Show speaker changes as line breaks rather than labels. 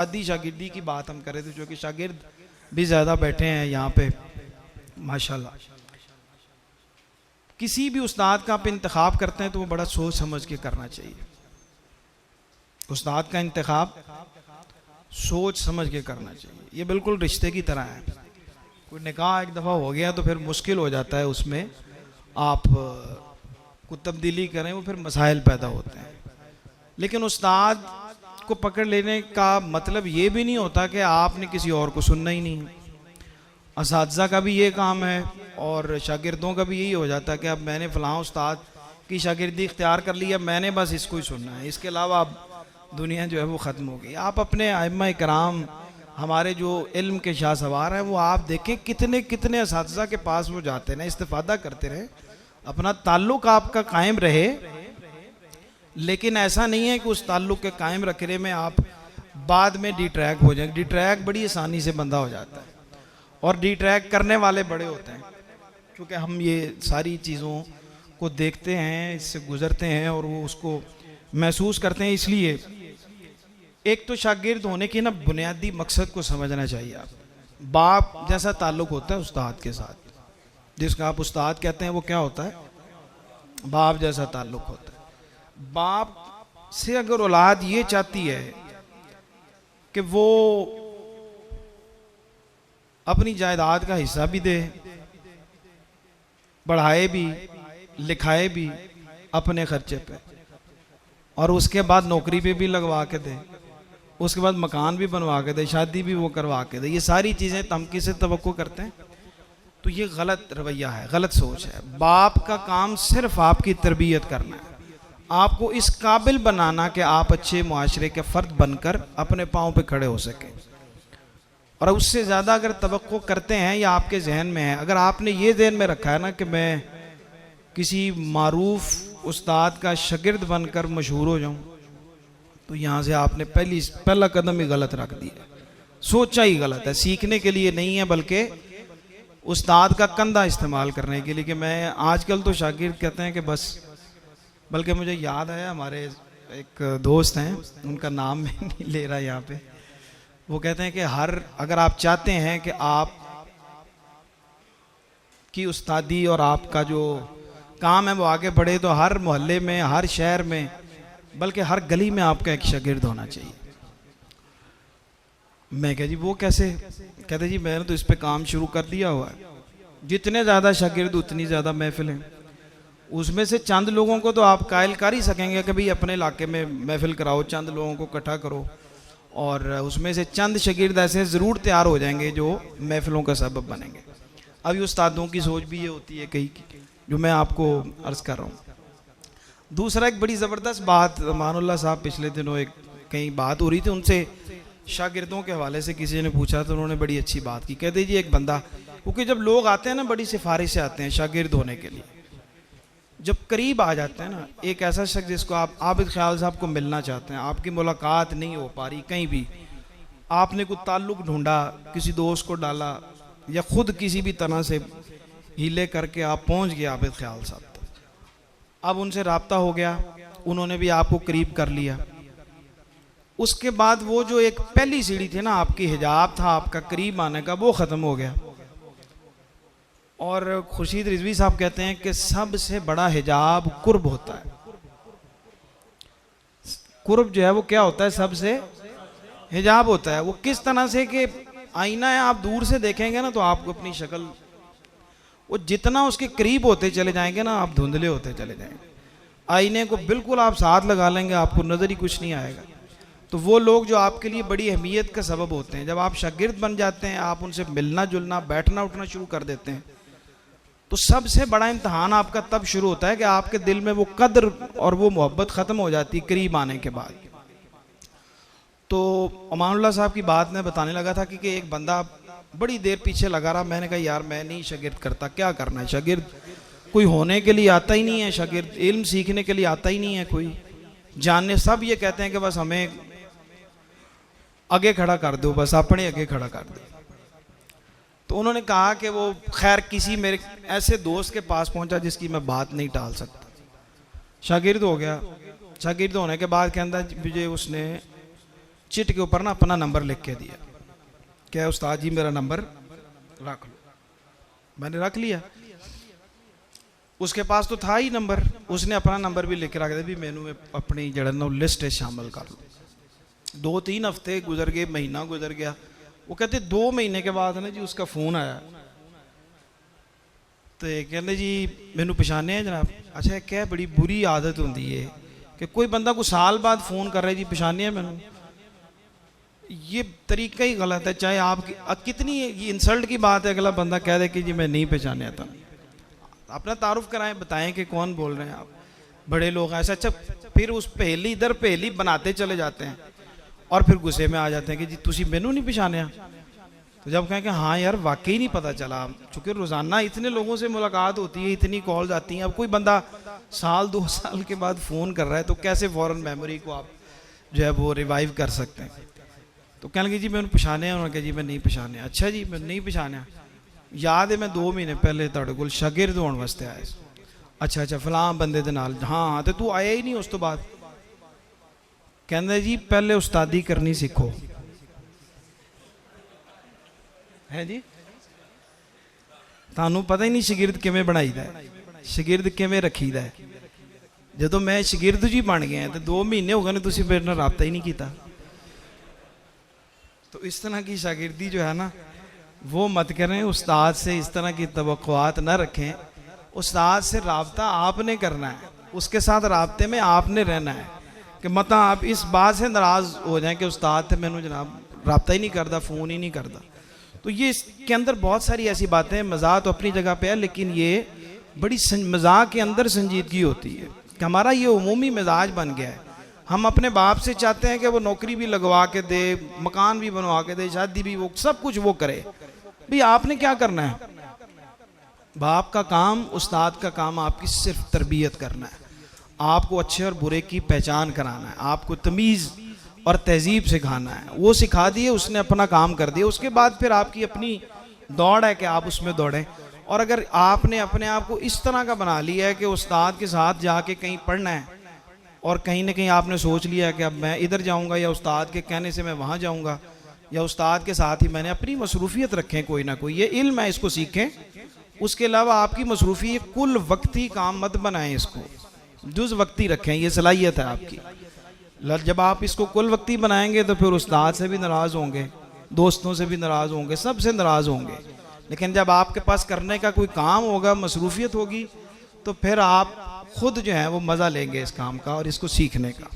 अद्दी शागिर्दी की बात हम कर रहे थे, जो कि शागिर्द भी ज़्यादा बैठे हैं यहाँ पे माशाल्लाह। किसी भी उस्ताद का आप इंतखाब करते हैं तो वो बड़ा सोच समझ के करना चाहिए। उस्ताद का इंतखाब सोच समझ के करना चाहिए। ये बिल्कुल रिश्ते की तरह है। कोई निकाह एक दफ़ा हो गया तो फिर मुश्किल हो जाता है उसमें आप को तब्दीली करें, वो फिर मसाइल पैदा होते हैं। लेकिन उस्ताद को पकड़ लेने का मतलब ये भी नहीं होता कि आपने किसी और को सुनना ही नहीं। असातिज़ा का भी ये काम है और शागिर्दों का भी यही हो जाता है कि अब मैंने फ़लाँ उस्ताद की शागिर्दी इख्तियार कर ली है, मैंने बस इसको ही सुनना है, इसके अलावा अब दुनिया जो है वो ख़त्म हो गई। आप अपने आइम्मा कराम, हमारे जो इल्म के शाह सवार हैं, वो आप देखें कितने कितने असातिज़ा के पास वो जाते हैं, इस्तिफ़ादा करते रहे, अपना ताल्लुक़ आपका कायम रहे। लेकिन ऐसा नहीं है कि उस ताल्लुक़ के कायम रखने में आप बाद में डिट्रैक हो जाए। डिट्रैक बड़ी आसानी से बंदा हो जाता है और डिट्रैक करने वाले बड़े होते हैं। क्योंकि हम ये सारी चीज़ों को देखते हैं, इससे गुज़रते हैं और वो उसको महसूस करते हैं। इसलिए एक तो शागिर्द होने की ना बुनियादी मकसद को समझना चाहिए। आप बाप जैसा ताल्लुक़ होता है उस्ताद के साथ, जिसका आप उस्ताद कहते हैं, वो क्या होता है? बाप जैसा ताल्लुक़ होता है। बाप से अगर औलाद ये चाहती है कि वो अपनी जायदाद का हिस्सा भी दे, बढ़ाए भी, लिखाए भी अपने खर्चे पे, और उसके बाद नौकरी पे भी लगवा के दे, उसके बाद मकान भी बनवा के दे, शादी भी वो करवा के दे, ये सारी चीज़ें हम किससे तवक्को करते हैं? तो ये गलत रवैया है, गलत सोच है। बाप का काम सिर्फ आपकी तरबियत करना है, आपको इस काबिल बनाना कि आप अच्छे मुआशरे के फ़र्द बनकर अपने पाँव पे खड़े हो सकें। और उससे ज़्यादा अगर तवक्को करते हैं या आपके जहन में है, अगर आपने ये जहन में रखा है ना कि मैं किसी मारूफ उस्ताद का शागिर्द बनकर मशहूर हो जाऊं, तो यहाँ से आपने पहला कदम ही गलत रख दिया, सोचा ही गलत है। सीखने के लिए नहीं है, बल्कि उस्ताद का कंधा इस्तेमाल करने के लिए। कि मैं आजकल तो शागिर्द कहते हैं कि बस, बल्कि मुझे याद है हमारे एक दोस्त हैं, उनका नाम मैं नहीं ले रहा यहाँ पे, वो कहते हैं कि अगर आप चाहते हैं कि आप की उस्तादी और आपका जो काम है वो आगे बढ़े, तो हर मोहल्ले में, हर शहर में, बल्कि हर गली में आपका एक शागिर्द होना चाहिए। मैं कह जी वो कैसे? कहते जी मैंने तो इस पे काम शुरू कर दिया हुआ है, जितने ज़्यादा शागिर्द उतनी ज़्यादा महफिलें। उसमें से चंद लोगों को तो आप कायल कर ही सकेंगे कि भाई अपने इलाके में महफिल कराओ, चंद लोगों को इकट्ठा करो, और उसमें से चंद शागिर्द ऐसे ज़रूर तैयार हो जाएंगे जो महफिलों का सबब बनेंगे। अभी उस्तादों की सोच भी ये होती है कहीं की, जो मैं आपको अर्ज़ कर रहा हूँ। दूसरा, एक बड़ी ज़बरदस्त बात, मानुल्लाह साहब पिछले दिनों एक कहीं बात हो रही थी, उनसे शागिर्दों के हवाले से किसी ने पूछा तो उन्होंने बड़ी अच्छी बात की। कहते जी एक बंदा, क्योंकि जब लोग आते हैं ना, बड़ी सिफारिश से आते हैं शागिर्द होने के लिए, जब करीब आ जाते हैं ना, एक ऐसा शख्स जिसको आप आबिद ख्याल साहब को मिलना चाहते हैं, आपकी मुलाकात नहीं हो पा रही कहीं भी, आपने कोई ताल्लुक़ ढूंढा, किसी दोस्त को डाला, या ख़ुद किसी भी तरह से हीले करके आप पहुंच गए आबिद ख्याल साहब तक, अब उनसे रब्ता हो गया, उन्होंने भी आपको करीब कर लिया। उसके बाद वो जो एक पहली सीढ़ी थी ना, आपकी हिजाब था आपका करीब आने का, वो ख़त्म हो गया। और खुर्शीद रिजवी साहब कहते हैं कि सबसे बड़ा हिजाब कुर्ब होता है। कुर्ब जो है वो क्या होता है? सबसे हिजाब होता है। वो किस तरह से कि आईना है, आप दूर से देखेंगे ना तो आपको अपनी शक्ल, वो जितना उसके करीब होते चले जाएंगे ना, आप धुंधले होते चले जाएंगे। आईने को बिल्कुल आप साथ लगा लेंगे, आपको नज़र ही कुछ नहीं आएगा। तो वो लोग जो आपके लिए बड़ी अहमियत का सबब होते हैं, जब आप शागिर्द बन जाते हैं, आप उनसे मिलना जुलना, बैठना उठना शुरू कर देते हैं, तो सबसे बड़ा इम्तहान आपका तब शुरू होता है कि आपके दिल में वो कद्र और वो मोहब्बत ख़त्म हो जाती है करीब आने के बाद। तो अमानुल्लाह साहब की बात में बताने लगा था कि एक बंदा बड़ी देर पीछे लगा रहा। मैंने कहा यार मैं नहीं शागिर्द करता, क्या करना है? शागिर्द कोई होने के लिए आता ही नहीं है, शागिर्द इल्म सीखने के लिए आता ही नहीं है कोई, जानने सब ये कहते हैं कि बस हमें आगे खड़ा कर दो, बस अपने आगे खड़ा कर दो। तो उन्होंने कहा कि वो खैर किसी मेरे ऐसे दोस्त के पास पहुंचा जिसकी मैं बात नहीं टाल सकता, शागिर्द हो गया। शागिर्द होने के बाद के अंदर मुझे उसने चिट के ऊपर ना अपना नंबर लिख के दिया, क्या उस्ताद जी मेरा नंबर रख लो। मैंने रख लिया, उसके पास तो था ही नंबर, उसने अपना नंबर भी लिख के रख दिया भी मैनू अपनी जड़ा ना लिस्ट शामिल कर लो। 2-3 हफ्ते गुजर गए, महीना गुजर गया। वो कहते 2 महीने के बाद ना जी उसका फ़ोन आया, तो कहते जी मैनू पछाने है जनाब। अच्छा क्या बड़ी बुरी आदत होती है कि कोई बंदा को साल बाद फ़ोन कर रहा है जी पछाने है मैनू, ये तरीका ही गलत है। चाहे आप कितनी ये इंसल्ट की बात है, अगला बंदा कह दे कि जी मैं नहीं पहचाने था। अपना तारुफ कराएं, बताएं कि कौन बोल रहे हैं आप, बड़े लोग हैं ऐसा। अच्छा फिर उस पहेली इधर पहेली बनाते चले जाते हैं और फिर गुस्से में आ जाते हैं कि जी तुसी मैनू नहीं पहचाने। तो जब कहें कि हाँ यार वाकई नहीं पता चला, चूँकि रोज़ाना इतने लोगों से मुलाकात होती है, इतनी कॉल्स आती हैं, अब कोई बंदा साल 2 साल के बाद फ़ोन कर रहा है तो कैसे फ़ौरन मेमोरी को आप जो है वो रिवाइव कर सकते हैं। तो कहने लगे जी मैंने पछाने, उन्होंने कहा जी मैं नहीं पछाने। अच्छा जी मैं नहीं पछाने, याद है मैं 2 महीने पहले तुहाडे कोल शागिर्द होने वास्ते आया। अच्छा अच्छा फलां बंदे दे नाल, हाँ तो तू आया ही नहीं उस तो बाद। कहंदे जी पहले उस्तादी करनी सीखो है जी, तानू पता ही नहीं शागिर्द किवें बनाईदा है, शागिर्द किवें रखीदा है। जदों मैं शागिर्द जी बन गया तो 2 महीने हो गए ने तुसीं मेरे नाल राबता ही नहीं कीता। तो इस तरह की शागिर्दी जो है ना वो मत करें, उस्ताद से इस तरह की तवक्कुआत ना रखें। उस्ताद से राबता आपने करना है, उसके साथ राबते में आपने रहना है कि मत आप इस बात से नाराज़ हो जाएं कि उस्ताद थे मैनू जनाब राबता ही नहीं करता, फ़ोन ही नहीं करता। तो ये इसके अंदर बहुत सारी ऐसी बातें हैं। मज़ाक तो अपनी जगह पे है, लेकिन ये बड़ी मज़ाक के अंदर संजीदगी होती है कि हमारा ये उमूमी मिजाज बन गया है। हम अपने बाप से चाहते हैं कि वो नौकरी भी लगवा के दे, मकान भी बनवा के दे, शादी भी, वो सब कुछ वो करे। भाई आपने क्या करना है? बाप का काम, उस्ताद का काम आपकी सिर्फ तरबियत करना है, आपको अच्छे और बुरे की पहचान कराना है, आपको तमीज़ और तहजीब सिखाना है। वो सिखा दिए, उसने अपना काम कर दिया। उसके बाद फिर आपकी अपनी दौड़ है कि आप उसमें दौड़ें। और अगर आपने अपने आप को इस तरह का बना लिया है कि उस्ताद के साथ जाके कहीं पढ़ना है और कहीं ना कहीं आपने सोच लिया है कि अब मैं इधर जाऊंगा या उस्ताद के कहने से मैं वहाँ जाऊंगा, या उस्ताद के साथ ही मैंने अपनी मसरूफियत रखें कोई ना कोई, ये इल्म है इसको सीखें। उसके अलावा आपकी मसरूफियत कुल वक्ती काम मत बनाएं, इसको जुज़ वक्ती रखें, ये सलाहियत है आपकी। जब आप इसको कुल वक्ती बनाएंगे तो फिर उस्ताद से भी नाराज़ होंगे, दोस्तों से भी नाराज़ होंगे, सबसे नाराज़ होंगे। लेकिन जब आपके पास करने का कोई काम होगा, मसरूफियत होगी, तो फिर आप खुद जो है वो मज़ा लेंगे इस काम का और इसको सीखने का।